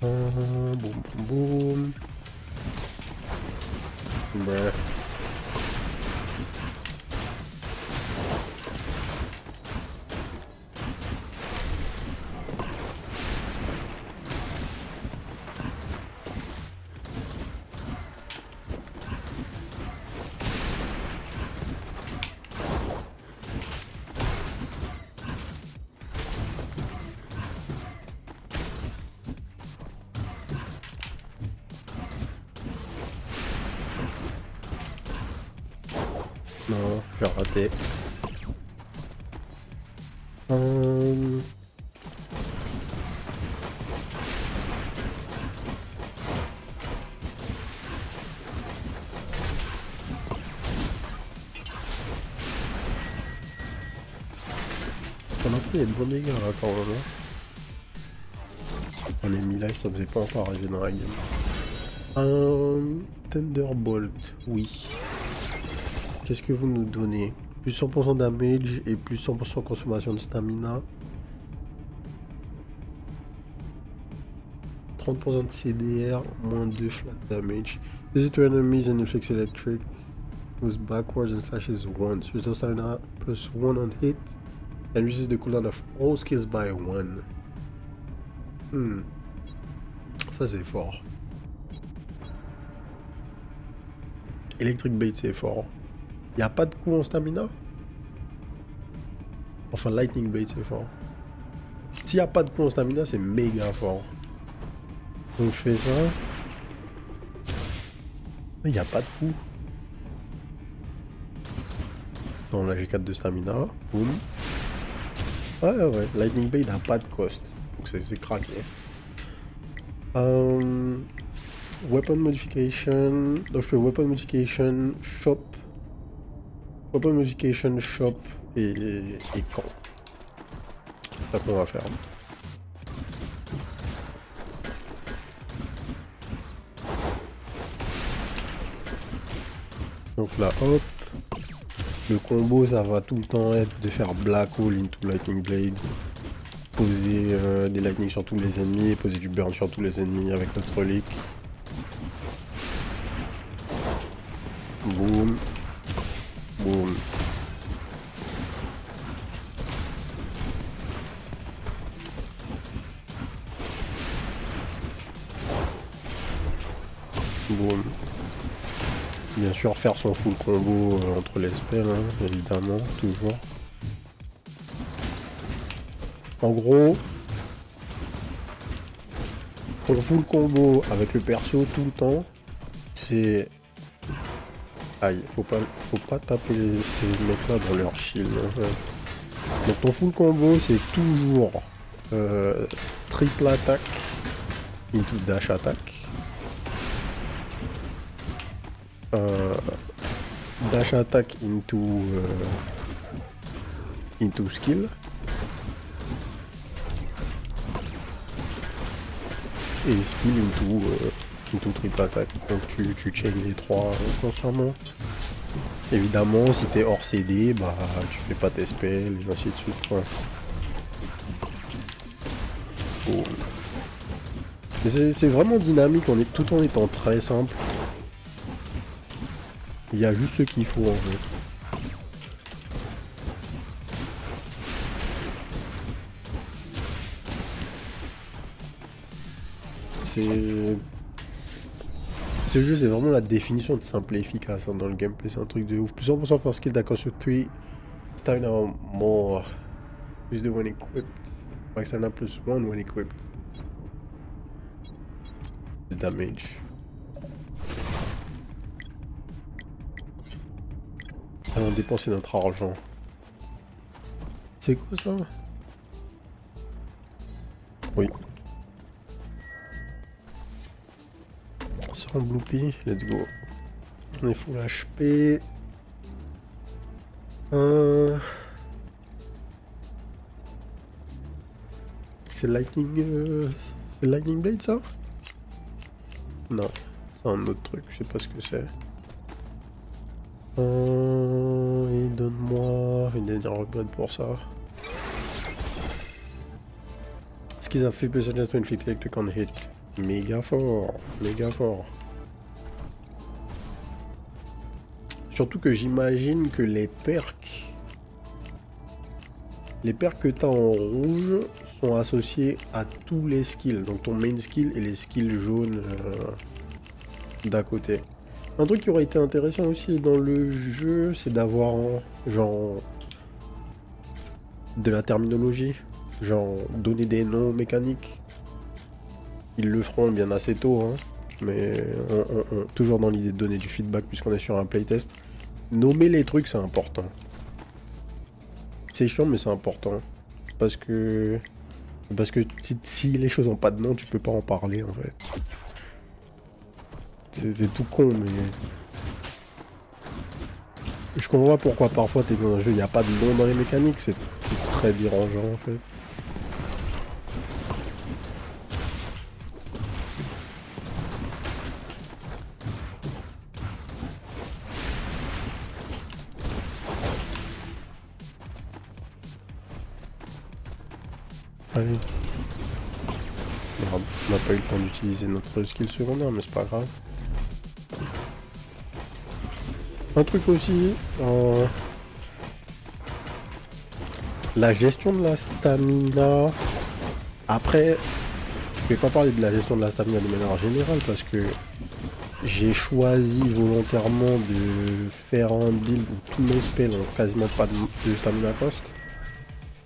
Boum, boum, boum. Bref. Non, j'ai raté. On a pris des bons dégâts là quand même. On est mis là, ça faisait pas encore arriver dans la game. Thunderbolt, oui. Qu'est-ce que vous nous donnez? Plus 100% damage et plus 100% consommation de stamina. 30% de CDR, moins 2 flat damage. Visit to enemies and inflicts electric. Moves backwards and slashes once. Restore stamina plus 1 on hit. And reduces the cooldown of all skills by 1. Ça c'est fort. Electric Bait c'est fort. Y a pas de coup en stamina? Enfin Lightning Bait c'est fort. S'il y a pas de coup en stamina c'est méga fort. Donc je fais ça. Mais y a pas de coup. Dans la G4 de stamina. Boum. Ouais. Lightning Bait n'a pas de cost. Donc c'est craqué. Weapon modification. Donc je fais weapon modification, shop. Weapon modification, shop et camp. C'est ça qu'on va faire. Donc là, hop. Le combo, ça va tout le temps être de faire Black Hole into Lightning Blade. Poser des lightning sur tous les ennemis et poser du burn sur tous les ennemis avec notre relique. Boum. Boum. Boum. Bien sûr, faire son full combo entre les spells, hein, évidemment, toujours. En gros, pour full combo avec le perso tout le temps, c'est... Aïe, faut pas taper ces mecs-là dans leur shield. Hein. Donc ton full combo, c'est toujours triple attaque into dash attack. Dash attack into skill. Et skill into triple attack. Donc tu chain les trois constamment. Évidemment, si t'es hors CD, bah tu fais pas tes spells et ainsi de suite. Quoi. Oh. Mais c'est vraiment dynamique, tout en étant très simple. Il y a juste ce qu'il faut en fait. Ce jeu, c'est vraiment la définition de simple et efficace hein, dans le gameplay. C'est un truc de ouf. Plus 100% for skill d'accord sur 3. Stamina more. Plus de when equipped. Max stamina plus 1 when equipped. The damage. Allons dépenser notre argent. C'est quoi ça? Oui. Sans bloopy, let's go. On est full HP. C'est Lightning... C'est Lightning Blade ça? Non, c'est un autre truc, je sais pas ce que c'est. Et donne-moi une dernière upgrade pour ça. Ce qu'ils ont fait plus just to inflict electric on hit. Méga fort, méga fort. Surtout que j'imagine que les perks que tu as en rouge sont associés à tous les skills. Donc ton main skill et les skills jaunes d'à côté. Un truc qui aurait été intéressant aussi dans le jeu, c'est d'avoir genre de la terminologie. Genre donner des noms mécaniques. Ils le feront bien assez tôt, hein, mais toujours dans l'idée de donner du feedback puisqu'on est sur un playtest. Nommer les trucs, c'est important. C'est chiant, mais c'est important. Parce que... si les choses ont pas de nom, tu peux pas en parler, en fait. C'est tout con, mais... Je comprends pas pourquoi parfois t'es dans un jeu, il n'y a pas de nom dans les mécaniques, c'est très dérangeant, en fait. Allez. Merde, on n'a pas eu le temps d'utiliser notre skill secondaire, mais c'est pas grave. Un truc aussi, la gestion de la stamina. Après, je vais pas parler de la gestion de la stamina de manière générale parce que j'ai choisi volontairement de faire un build où tous mes spells ont quasiment pas de stamina cost.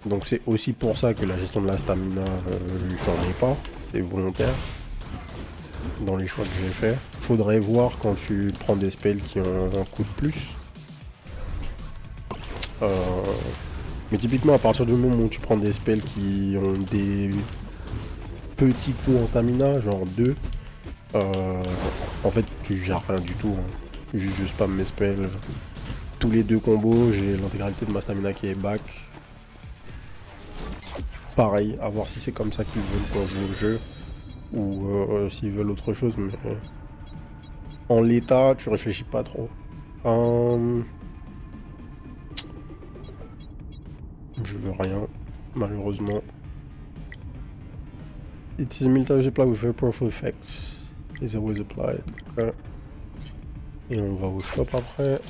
Donc c'est aussi pour ça que la gestion de la stamina, j'en ai pas. C'est volontaire. Dans les choix que j'ai fait. Faudrait voir quand tu prends des spells qui ont un coût de plus. Mais typiquement à partir du moment où tu prends des spells qui ont des petits coups en stamina, genre 2, en fait tu gères rien du tout. Hein. Je spam mes spells. Tous les 2 combos, j'ai l'intégralité de ma stamina qui est back. Pareil, à voir si c'est comme ça qu'ils veulent qu'on joue le jeu. Ou s'ils veulent autre chose, mais en l'état, tu réfléchis pas trop. Je veux rien, malheureusement. It is a military supply with very powerful effects. Is always applied. Okay. Et on va au shop après.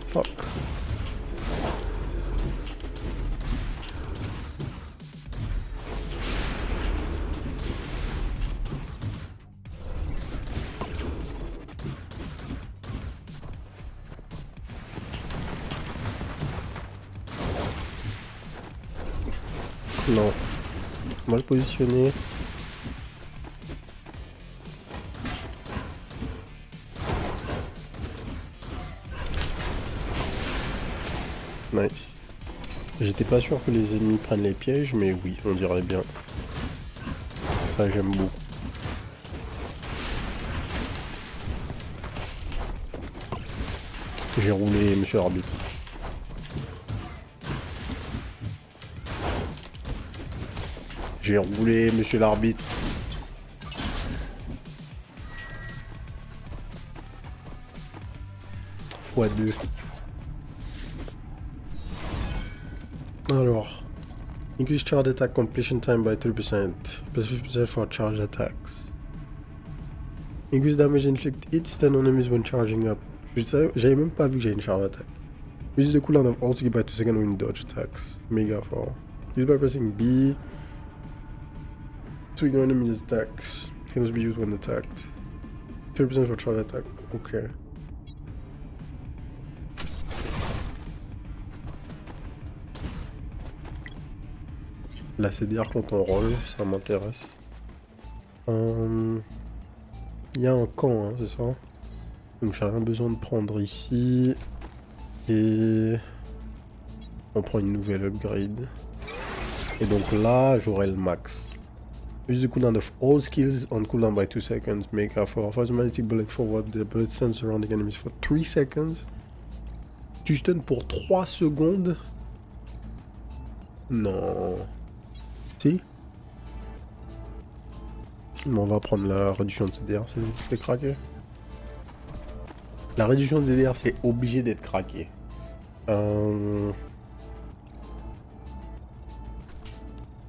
Fuck. Non. Mal positionné. Nice. J'étais pas sûr que les ennemis prennent les pièges, mais oui, on dirait bien. Ça, j'aime beaucoup. J'ai roulé, monsieur l'arbitre. J'ai roulé, monsieur l'arbitre. x2. Alors. Increase charge attack completion time by 3%. Plus 50% for charge attacks. Increase damage inflict each stun on enemies when charging up. J'avais même pas vu que j'ai une charge attack. Use the cooldown of all skill by 2 seconds when dodge attacks. Mega fort. Use by pressing B to ignore enemies attacks. Can also be used when attacked. 30% for charge attack. Ok. La CDR quand on roll, ça m'intéresse. Il y a un camp, hein, c'est ça? Donc j'ai rien besoin de prendre ici. Et on prend une nouvelle upgrade. Et donc là, j'aurai le max. Use the cooldown of all skills on cooldown by 2 seconds. Make a for automatic bullet forward. The bullet stuns surrounding enemies for 3 seconds. Tu stun pour 3 secondes? Non. Si? Mais on va prendre la réduction de CDR, c'est craqué. La réduction de CDR, c'est obligé d'être craqué.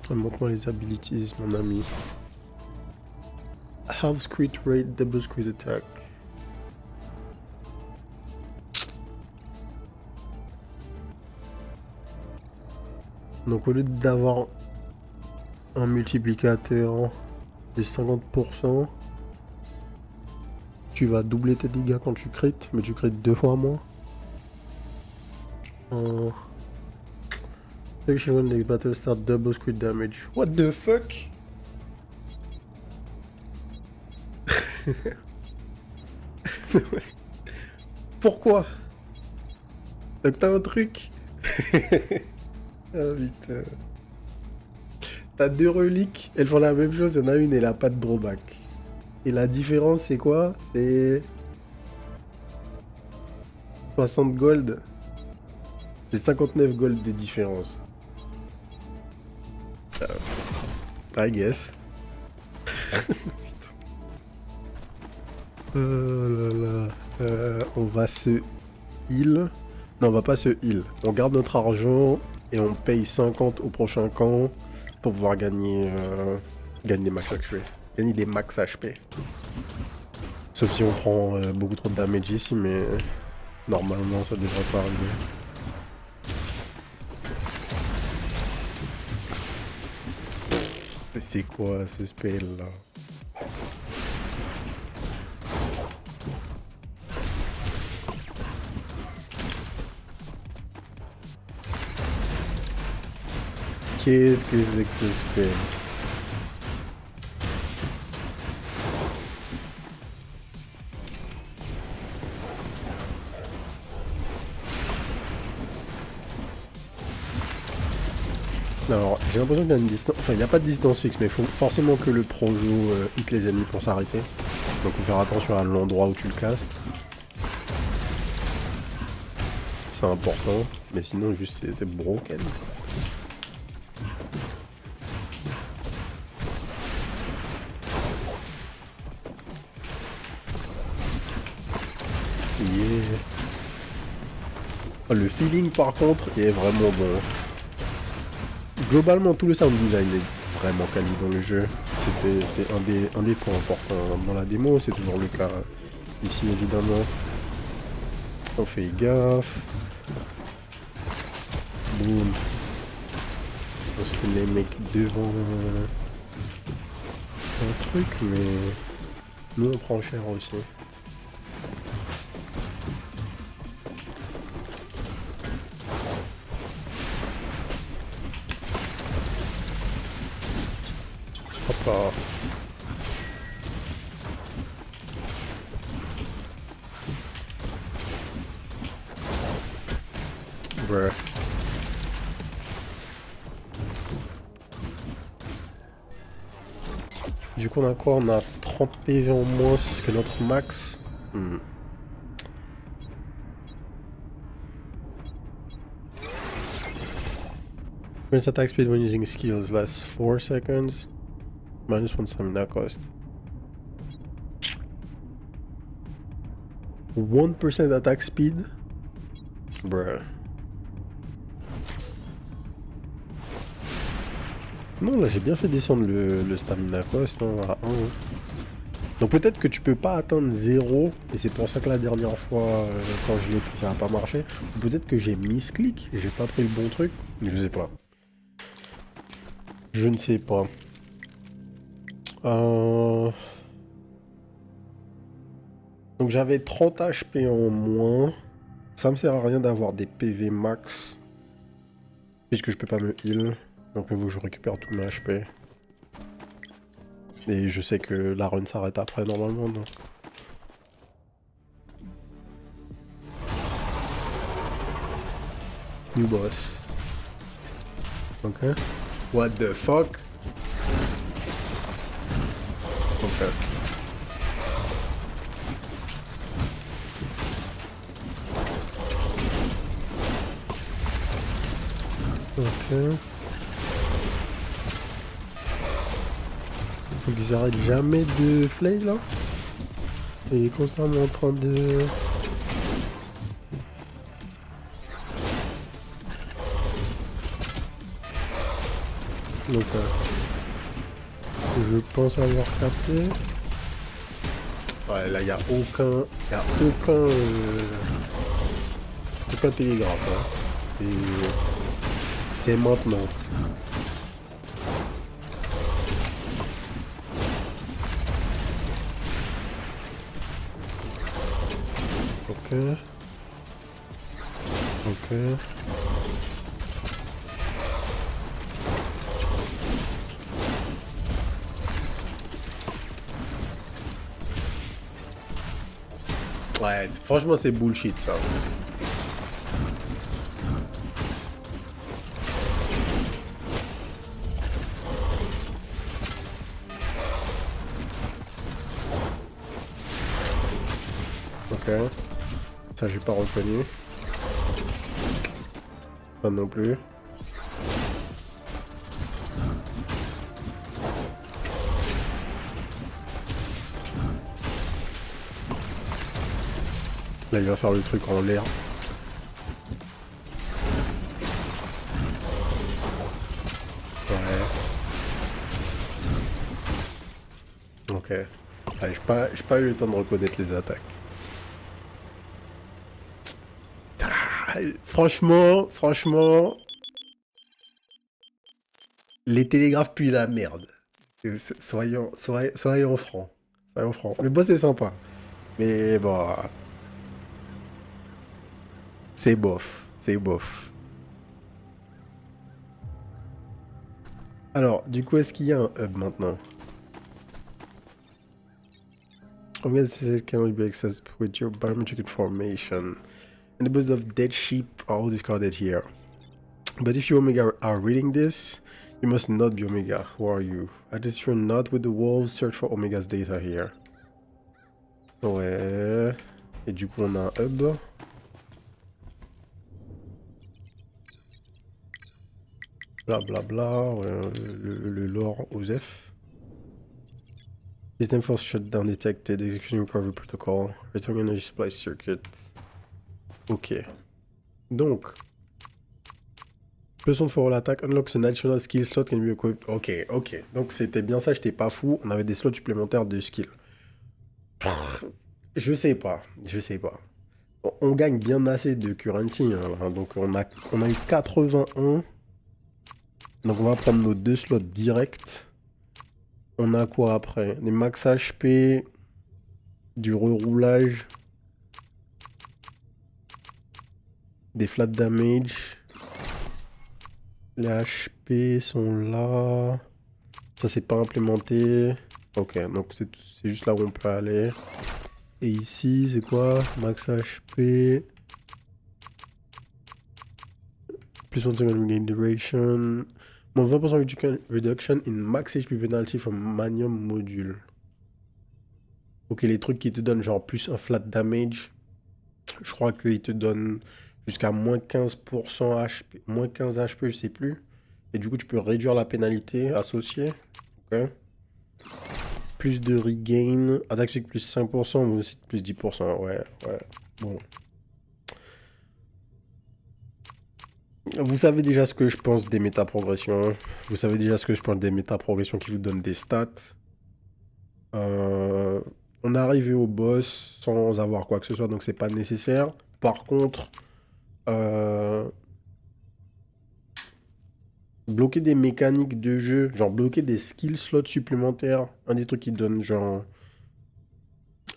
Montre-moi les abilities, mon ami. Half crit rate, double crit attack. Donc au lieu d'avoir un multiplicateur de 50%, Tu vas doubler tes dégâts quand tu crit, mais tu crit 2 fois moins. Section when next battle start double crit damage. What the fuck? Pourquoi? Donc t'as un truc. Ah putain. T'as 2 reliques, elles font la même chose, il y en a une, elle a pas de drawback. Et la différence c'est quoi? C'est 60 gold. C'est 59 gold de différence. I guess. Oh là là. On va se heal. Non, on va pas se heal. On garde notre argent et on paye 50 au prochain camp pour pouvoir gagner, gagner des max HP. Gagner des max HP. Sauf si on prend beaucoup trop de damage ici, mais normalement ça devrait pas arriver. C'est quoi ce spell là? Qu'est-ce que c'est que ce spell? Alors, j'ai l'impression qu'il y a une distance... Enfin, il n'y a pas de distance fixe, mais il faut forcément que le projo hit les ennemis pour s'arrêter. Donc, il faut faire attention à l'endroit où tu le castes. C'est important, mais sinon, juste, c'est broken. Yeah. Le feeling, par contre, est vraiment bon. Globalement, tout le sound design est vraiment quali dans le jeu. C'était un des points importants dans la démo, c'est toujours le cas ici évidemment. On fait gaffe. Boum. On se met les mecs devant un truc, mais nous on prend cher aussi. Hop là. Bruh. Du coup on a quoi? On a 30 PV en moins que notre max. Current attack speed when using skills lasts 4 seconds. -1 stamina cost. 1% attack speed? Bruh. Non, là j'ai bien fait descendre le stamina cost à 1. Donc peut-être que tu peux pas atteindre 0, et c'est pour ça que la dernière fois, quand je l'ai pris, ça n'a pas marché. Ou peut-être que j'ai misclick et j'ai pas pris le bon truc. Je sais pas. Je ne sais pas. Donc j'avais 30 HP en moins. Ça me sert à rien d'avoir des PV max. Puisque je peux pas me heal. Donc il faut que je récupère tous mes HP. Et je sais que la run s'arrête après normalement, donc... New boss. Ok. What the fuck? Ok. Ok. Donc ils arrêtent jamais de flay là. Et il est constamment en train de... Donc je pense avoir capté. Ouais là il n'y a aucun... aucun télégraphe. Hein. Et c'est maintenant. Ok. Ouais, franchement, c'est bullshit, ça. Ok. Ça, j'ai pas reconnu. Ça non plus. Là, il va faire le truc en l'air. Ouais. Ok. Ouais, j'ai pas eu le temps de reconnaître les attaques. Franchement, les télégraphes puent la merde. Soyons francs. Soyons francs. Le boss est sympa. Mais bon, c'est bof. C'est bof. Alors, du coup, est-ce qu'il y a un hub maintenant? Omega systems cannot be accessed with your biometric information. And the bodies of dead sheep are all discarded here. But if you Omega are reading this, you must not be Omega. Who are you? At least you're not with the wolves. Search for Omega's data here. Ouais. Et du coup, on a un hub. Blablabla. Le lore OSEF. System force shutdown detected. Execution recovery protocol. Returning energy supply circuit. Ok. Donc. Leçon de for l'attaque. Unlocks an additional skill slot can be equipped. Ok. Donc c'était bien ça, j'étais pas fou. On avait des slots supplémentaires de skill. Je sais pas. On gagne bien assez de currency. Hein, donc on a eu 81. Donc on va prendre nos 2 slots directs. On a quoi après? Des max HP. Du reroulage. Des flat damage. Les HP sont là. Ça c'est pas implémenté. Ok, donc c'est juste là où on peut aller. Et ici, c'est quoi? Max HP. Plus 1 second regain duration. Moins 20% reduction in max HP penalty from Manium module. Ok, les trucs qui te donnent genre plus un flat damage. Je crois qu'ils te donnent jusqu'à moins 15% HP. Moins 15 HP, je sais plus. Et du coup, tu peux réduire la pénalité associée. Ok. Plus de regain. Attaque physique plus 5%, mais aussi plus 10%. Ouais. Bon. Vous savez déjà ce que je pense des méta-progressions. Vous savez déjà ce que je pense des méta-progressions qui vous donnent des stats. On est arrivé au boss sans avoir quoi que ce soit, donc c'est pas nécessaire. Par contre, bloquer des mécaniques de jeu, genre bloquer des skill slots supplémentaires, un des trucs qui donne genre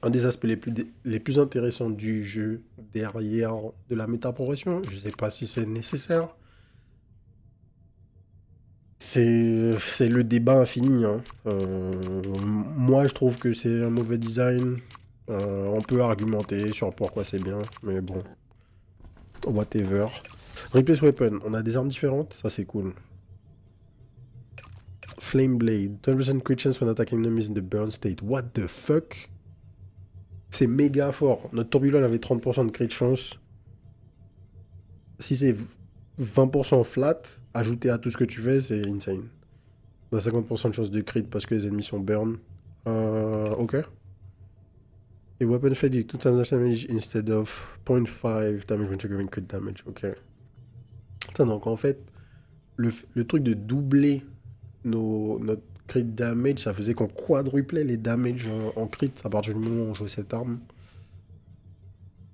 un des aspects les plus intéressants du jeu derrière de la méta-progression. Je sais pas si c'est nécessaire. C'est le débat infini. Hein. Moi, je trouve que c'est un mauvais design. On peut argumenter sur pourquoi c'est bien, mais bon. Whatever. Replace weapon. On a des armes différentes. Ça, c'est cool. Flame Blade. 20% crit chance when attacking enemies in the burn state. What the fuck? C'est méga fort. Notre tourbillon avait 30% de crit chance. Si c'est 20% flat, ajouté à tout ce que tu fais, c'est insane. On a 50% de chance de crit parce que les ennemis sont burn. Ok. Et weapon fatigue, tout damage instead of 0.5 damage when triggering crit damage. Ok. Putain, donc en fait, le truc de doubler notre crit damage, ça faisait qu'on quadruplait les damages en crit à partir du moment où on jouait cette arme.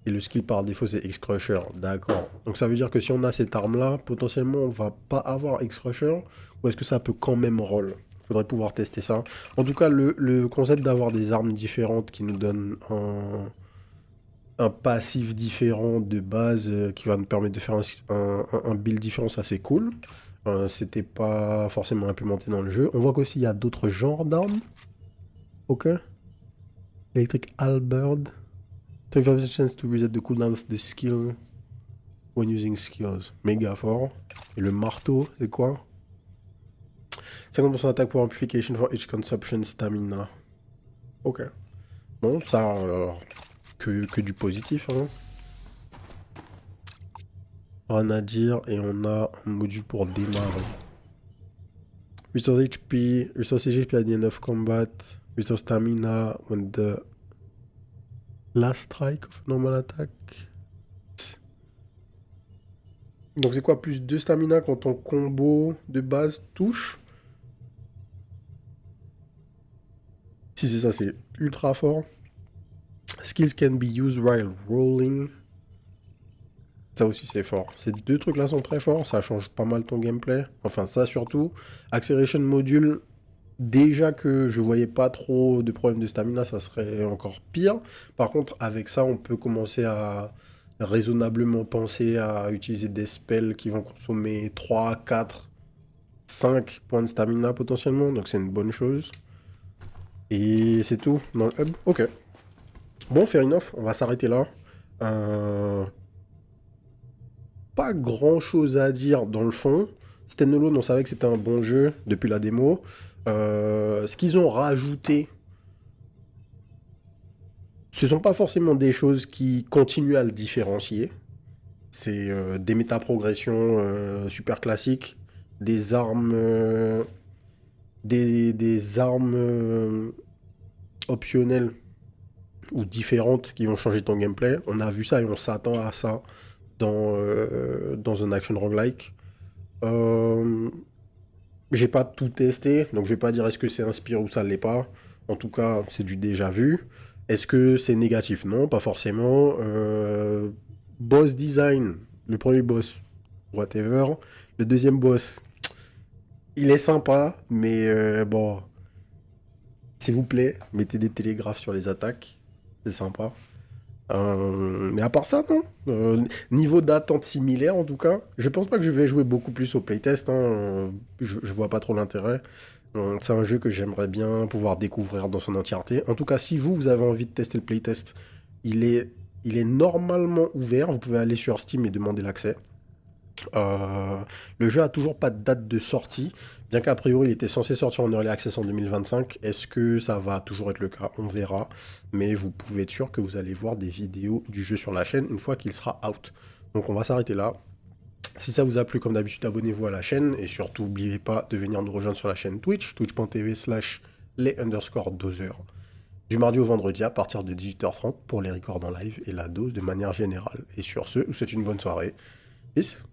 Et le skill par défaut, c'est X-Crusher. D'accord. Donc ça veut dire que si on a cette arme-là, potentiellement, on va pas avoir X-Crusher. Ou est-ce que ça peut quand même roll? Faudrait pouvoir tester ça. En tout cas, le concept d'avoir des armes différentes qui nous donnent un passif différent de base qui va nous permettre de faire un build différent, ça c'est cool. C'était pas forcément implémenté dans le jeu. On voit qu'aussi il y a d'autres genres d'armes. Ok. Electric Halberd. 25% chance to reset the cooldown of the skill when using skills. Méga fort. Et le marteau, c'est quoi? 50% attack pour amplification for each consumption stamina. Ok. Bon, ça, que du positif, hein. Rien à dire, et on a un module pour démarrer. Restore HP, restore HP at the end of combat, restore stamina when the last strike of normal attack. Donc c'est quoi, plus 2 stamina quand ton combo de base touche? Si c'est ça, c'est ultra fort. Skills can be used while rolling. Ça aussi c'est fort. Ces deux trucs là sont très forts, ça change pas mal ton gameplay. Enfin ça surtout. Acceleration module, déjà que je voyais pas trop de problèmes de stamina, ça serait encore pire. Par contre avec ça on peut commencer à raisonnablement penser à utiliser des spells qui vont consommer 3, 4, 5 points de stamina potentiellement. Donc c'est une bonne chose. Et c'est tout dans le hub. Ok. Bon, fair enough, on va s'arrêter là. Pas grand chose à dire dans le fond. Standalone, on savait que c'était un bon jeu depuis la démo. Ce qu'ils ont rajouté, ce sont pas forcément des choses qui continuent à le différencier. C'est des méta-progressions super classiques, des armes, des armes optionnelles ou différentes qui vont changer ton gameplay. On a vu ça et on s'attend à ça dans un action roguelike. J'ai pas tout testé, donc je vais pas dire est-ce que c'est inspiré ou ça l'est pas. En tout cas, c'est du déjà vu. Est-ce que c'est négatif? Non, pas forcément. Boss design, le premier boss, whatever. Le deuxième boss, il est sympa, mais bon, s'il vous plaît, mettez des télégraphes sur les attaques. C'est sympa. Mais à part ça, non. Niveau d'attente similaire, en tout cas. Je pense pas que je vais jouer beaucoup plus au playtest. Hein. Je vois pas trop l'intérêt. C'est un jeu que j'aimerais bien pouvoir découvrir dans son entièreté. En tout cas, si vous avez envie de tester le playtest, il est normalement ouvert. Vous pouvez aller sur Steam et demander l'accès. Le jeu a toujours pas de date de sortie, bien qu'a priori il était censé sortir en Early Access en 2025. Est-ce que ça va toujours être le cas? On verra. Mais vous pouvez être sûr que vous allez voir des vidéos du jeu sur la chaîne une fois qu'il sera out. Donc on va s'arrêter là. Si ça vous a plu, comme d'habitude, abonnez-vous à la chaîne. Et surtout, n'oubliez pas de venir nous rejoindre sur la chaîne Twitch, twitch.tv/les_doseurs. Du mardi au vendredi à partir de 18h30 pour les records en live et la dose de manière générale. Et sur ce, je vous souhaite une bonne soirée. Peace.